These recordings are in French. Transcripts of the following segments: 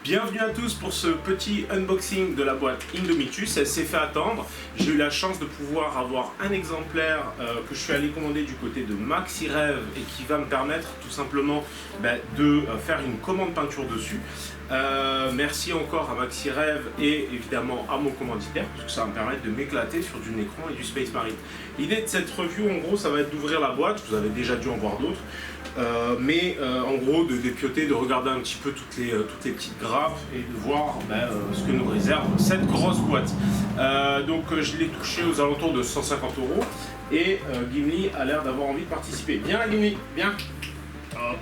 Bienvenue à tous pour ce petit unboxing de la boîte Indomitus. Elle s'est fait attendre. J'ai eu la chance de pouvoir avoir un exemplaire que je suis allé commander du côté de Maxirev et qui va me permettre tout simplement de faire une commande peinture dessus. Merci encore à Maxirev et évidemment à mon commanditaire parce que ça va me permettre de m'éclater sur du Necron et du Space Marine. L'idée de cette review en gros ça va être d'ouvrir la boîte, vous avez déjà dû en voir d'autres. En gros de dépioter, de regarder un petit peu toutes les petites grappes et de voir ce que nous réserve cette grosse boîte. Je l'ai touché aux alentours de 150 € et Gimli a l'air d'avoir envie de participer. Viens là Gimli, viens. Hop.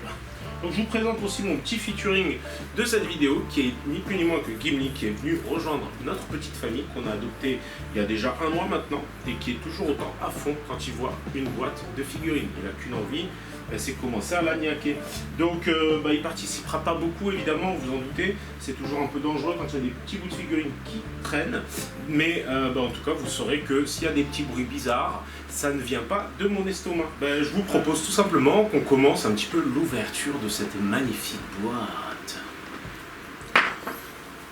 Donc je vous présente aussi mon petit featuring de cette vidéo qui est ni plus ni moins que Gimli qui est venu rejoindre notre petite famille qu'on a adoptée il y a déjà un mois maintenant et qui est toujours autant à fond quand il voit une boîte de figurines. Il n'a qu'une envie, c'est commencer à la niaquer. Donc il participera pas beaucoup évidemment, vous en doutez, c'est toujours un peu dangereux quand il y a des petits bouts de figurines qui traînent, mais en tout cas vous saurez que s'il y a des petits bruits bizarres, ça ne vient pas de mon estomac. Je vous propose tout simplement qu'on commence un petit peu l'ouverture de cette magnifique boîte.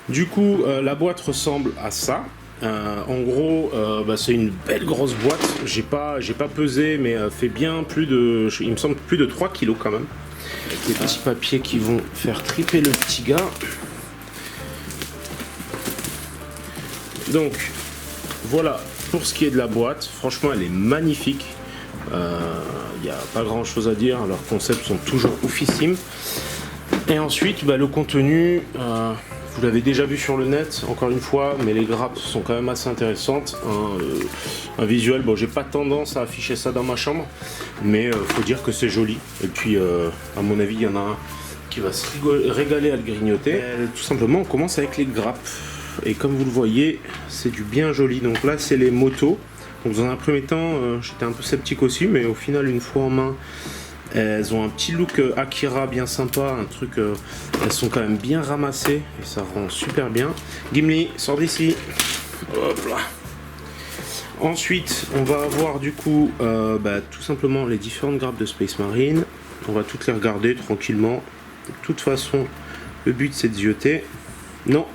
Du coup la boîte ressemble à ça. En gros, c'est une belle grosse boîte. J'ai pas pesé, mais fait bien plus de, il me semble plus de 3 kg quand même. Avec des petits papiers qui vont faire triper le petit gars. Donc voilà pour ce qui est de la boîte. Franchement, elle est magnifique. Il n'y a pas grand chose à dire. Leurs concepts sont toujours oufissimes. Et ensuite, le contenu. Vous l'avez déjà vu sur le net, encore une fois, mais les grappes sont quand même assez intéressantes. Un visuel, j'ai pas tendance à afficher ça dans ma chambre, mais faut dire que c'est joli. Et puis, à mon avis, il y en a un qui va se régaler à le grignoter. Tout simplement, on commence avec les grappes. Et comme vous le voyez, c'est du bien joli. Donc là, c'est les motos. Donc dans un premier temps, j'étais un peu sceptique aussi, mais au final, une fois en main, elles ont un petit look Akira bien sympa, un truc, elles sont quand même bien ramassées et ça rend super bien. Gimli, sors d'ici. Hop là. Ensuite, on va avoir du coup tout simplement les différentes grappes de Space Marine. On va toutes les regarder tranquillement. De toute façon, le but c'est de zioter. Non,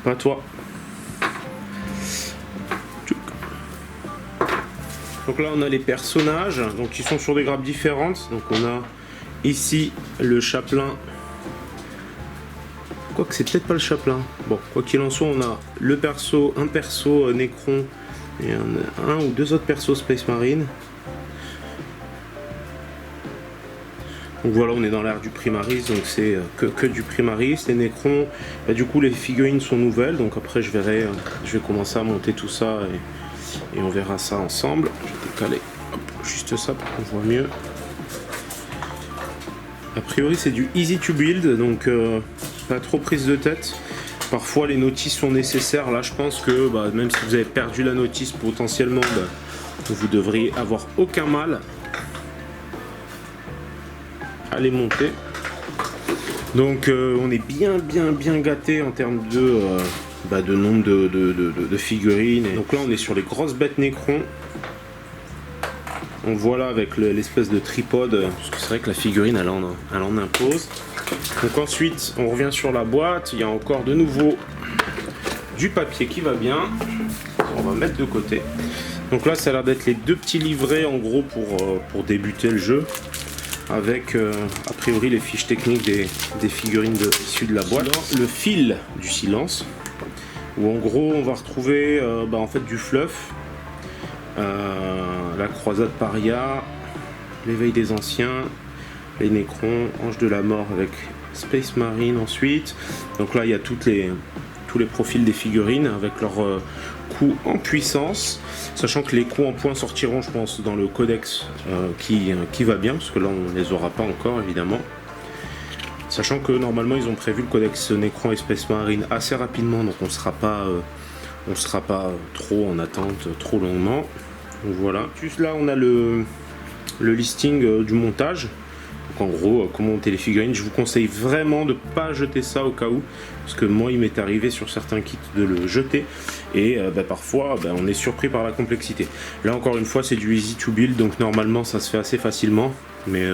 pas toi. Donc là on a les personnages, donc ils sont sur des grappes différentes. Donc on a ici le chaplain. Quoique c'est peut-être pas le chaplain. Bon, quoi qu'il en soit, on a le perso, un perso Necron et un ou deux autres persos Space Marine. Donc voilà, on est dans l'ère du Primaris, donc c'est que du Primaris. Les Necrons, du coup les figurines sont nouvelles, donc après je vais commencer à monter tout ça et on verra ça ensemble. Je vais décaler juste ça pour qu'on voit mieux. A priori c'est du easy to build, donc pas trop prise de tête. Parfois les notices sont nécessaires. Là je pense que même si vous avez perdu la notice potentiellement, vous devriez avoir aucun mal à les monter. Donc on est bien gâté en termes de nombre de figurines. Et donc là on est sur les grosses bêtes Necron. On voit là avec l'espèce de tripode, parce que c'est vrai que la figurine elle en impose. Donc ensuite on revient sur la boîte, il y a encore de nouveau du papier qui va bien. On va mettre de côté. Donc là ça a l'air d'être les deux petits livrets en gros pour débuter le jeu, avec a priori les fiches techniques des figurines issues de la boîte. Le fil du silence, où en gros on va retrouver en fait du fluff, la croisade paria, l'éveil des anciens, les Necrons, ange de la mort avec Space Marine ensuite. Donc là il y a tous les profils des figurines avec leurs coups en puissance, sachant que les coups en points sortiront je pense dans le codex qui va bien, parce que là on les aura pas encore évidemment. Sachant que normalement ils ont prévu le codex Necron et Space Marine assez rapidement, donc on sera pas trop en attente trop longuement. Donc voilà. Juste là on a le listing du montage. Donc en gros comment monter les figurines. Je vous conseille vraiment de pas jeter ça au cas où, parce que moi il m'est arrivé sur certains kits de le jeter et parfois on est surpris par la complexité. Là encore une fois c'est du easy to build, donc normalement ça se fait assez facilement, mais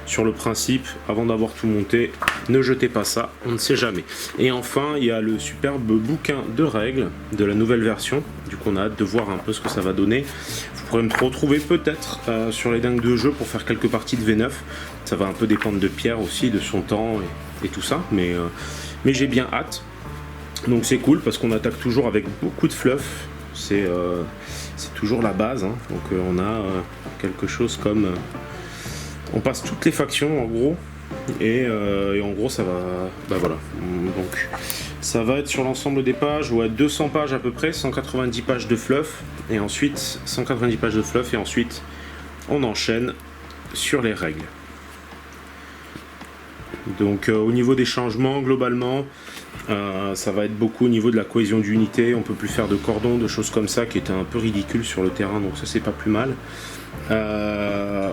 sur le principe, avant d'avoir tout monté, ne jetez pas ça, on ne sait jamais. Et enfin, il y a le superbe bouquin de règles de la nouvelle version. Du coup, on a hâte de voir un peu ce que ça va donner. Vous pourrez me retrouver peut-être sur les dingues de jeu pour faire quelques parties de V9. Ça va un peu dépendre de Pierre aussi, de son temps et tout ça, mais j'ai bien hâte. Donc c'est cool parce qu'on attaque toujours avec beaucoup de fluff. C'est toujours la base, hein. Donc on a quelque chose comme... on passe toutes les factions en gros. Et en gros ça va... Bah voilà. Donc ça va être sur l'ensemble des pages, ouais, 200 pages à peu près, 190 pages de fluff. Et ensuite 190 pages de fluff et ensuite on enchaîne sur les règles. Donc au niveau des changements, globalement, ça va être beaucoup au niveau de la cohésion d'unité. On peut plus faire de cordons, de choses comme ça qui étaient un peu ridicules sur le terrain, donc ça c'est pas plus mal.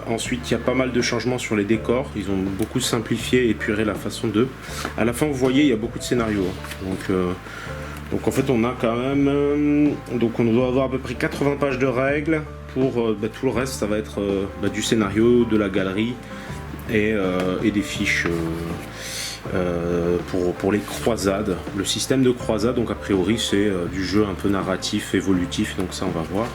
Ensuite il y a pas mal de changements sur les décors, ils ont beaucoup simplifié et épuré la façon d'eux. À la fin vous voyez il y a beaucoup de scénarios, hein. Donc en fait on a quand même, donc on doit avoir à peu près 80 pages de règles. Pour tout le reste ça va être du scénario, de la galerie et des fiches pour les croisades. Le système de croisade, donc a priori c'est du jeu un peu narratif, évolutif, donc ça on va voir.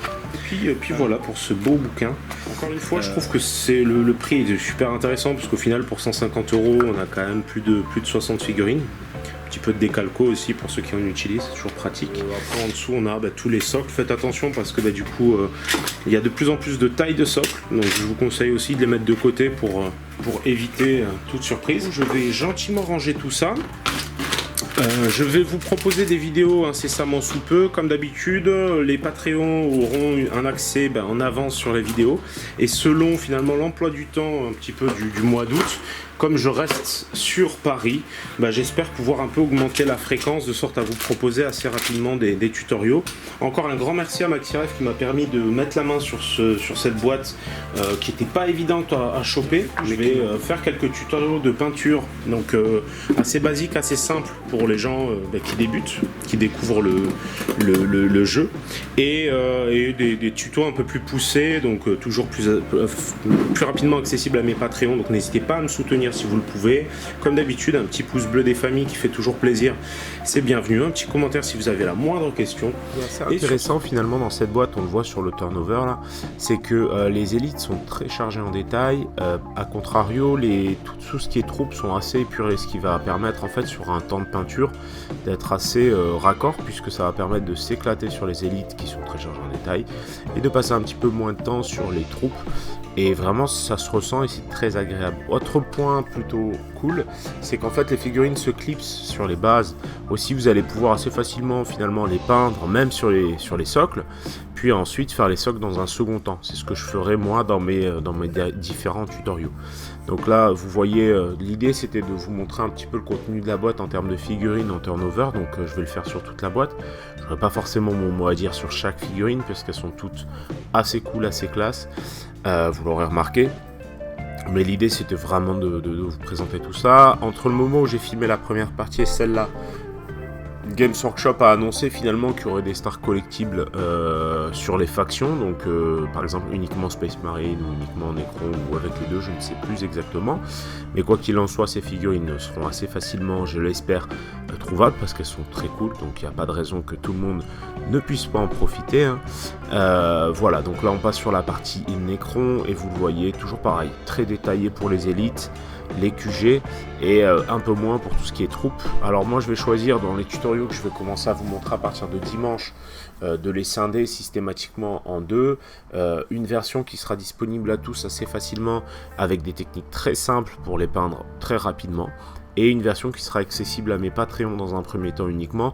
Et puis voilà pour ce beau bouquin. Encore une fois, je trouve que c'est le prix est super intéressant parce qu'au final pour 150 €, on a quand même plus de 60 figurines. Un petit peu de décalco aussi pour ceux qui en utilisent, c'est toujours pratique. Après en dessous on a tous les socles, faites attention parce que du coup il y a de plus en plus de tailles de socles, donc je vous conseille aussi de les mettre de côté pour éviter toute surprise. Je vais gentiment ranger tout ça. Je vais vous proposer des vidéos incessamment sous peu, comme d'habitude. Les Patreons auront un accès en avance sur les vidéos. Et selon finalement l'emploi du temps un petit peu du mois d'août, comme je reste sur Paris, j'espère pouvoir un peu augmenter la fréquence de sorte à vous proposer assez rapidement des tutoriaux. Encore un grand merci à MaxiRev qui m'a permis de mettre la main sur cette boîte qui n'était pas évidente à choper. Je vais faire quelques tutoriaux de peinture, donc assez basiques, assez simples pour les gens qui débutent, qui découvrent le jeu, et des tutos un peu plus poussés, donc toujours plus rapidement accessibles à mes Patreons. Donc n'hésitez pas à me soutenir si vous le pouvez. Comme d'habitude, un petit pouce bleu des familles qui fait toujours plaisir, c'est bienvenu. Un petit commentaire si vous avez la moindre question. C'est intéressant finalement dans cette boîte, on le voit sur le turnover là, c'est que les élites sont très chargées en détail. A contrario, tout ce qui est troupes sont assez épurées, ce qui va permettre en fait sur un temps de peinture d'être assez raccord, puisque ça va permettre de s'éclater sur les élites qui sont très chargées en détail et de passer un petit peu moins de temps sur les troupes. Et vraiment ça se ressent et c'est très agréable. Autre point plutôt cool, c'est qu'en fait les figurines se clipsent sur les bases. Aussi vous allez pouvoir assez facilement finalement les peindre même sur les socles, puis ensuite faire les socles dans un second temps. C'est ce que je ferai moi dans mes différents tutoriaux. Donc là vous voyez, l'idée c'était de vous montrer un petit peu le contenu de la boîte en termes de figurines en turnover, donc je vais le faire sur toute la boîte. Je n'aurai pas forcément mon mot à dire sur chaque figurine parce qu'elles sont toutes assez cool, assez classe. Vous l'aurez remarqué, mais l'idée c'était vraiment de vous présenter tout ça. Entre le moment où j'ai filmé la première partie et celle-là, Games Workshop a annoncé finalement qu'il y aurait des stars collectibles sur les factions, donc par exemple uniquement Space Marine ou uniquement Necron ou avec les deux, je ne sais plus exactement, mais quoi qu'il en soit ces figurines seront assez facilement, je l'espère, trouvables parce qu'elles sont très cool, donc il n'y a pas de raison que tout le monde ne puisse pas en profiter, hein. Voilà, donc là on passe sur la partie Necron et vous le voyez, toujours pareil, très détaillé pour les élites, les QG et un peu moins pour tout ce qui est troupes. Alors moi je vais choisir dans les tutoriaux que je vais commencer à vous montrer à partir de dimanche de les scinder systématiquement en deux, une version qui sera disponible à tous assez facilement avec des techniques très simples pour les peindre très rapidement, et une version qui sera accessible à mes Patreons dans un premier temps uniquement,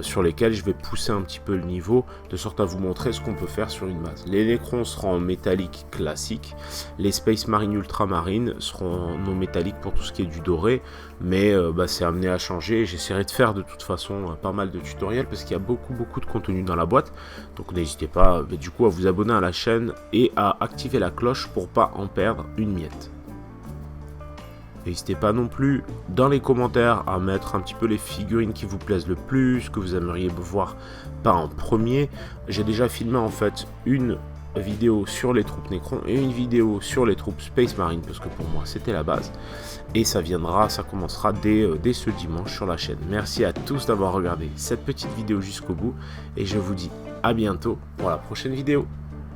sur lesquels je vais pousser un petit peu le niveau, de sorte à vous montrer ce qu'on peut faire sur une base. Les Necrons seront en métallique classique, les Space Marine Ultramarine seront en non métallique pour tout ce qui est du doré, mais c'est amené à changer. J'essaierai de faire de toute façon pas mal de tutoriels, parce qu'il y a beaucoup de contenu dans la boîte, donc n'hésitez pas du coup à vous abonner à la chaîne et à activer la cloche pour pas en perdre une miette. N'hésitez pas non plus dans les commentaires à mettre un petit peu les figurines qui vous plaisent le plus, que vous aimeriez voir pas en premier. J'ai déjà filmé en fait une vidéo sur les troupes Necron et une vidéo sur les troupes Space Marine, parce que pour moi c'était la base. Et ça commencera dès ce dimanche sur la chaîne. Merci à tous d'avoir regardé cette petite vidéo jusqu'au bout et je vous dis à bientôt pour la prochaine vidéo.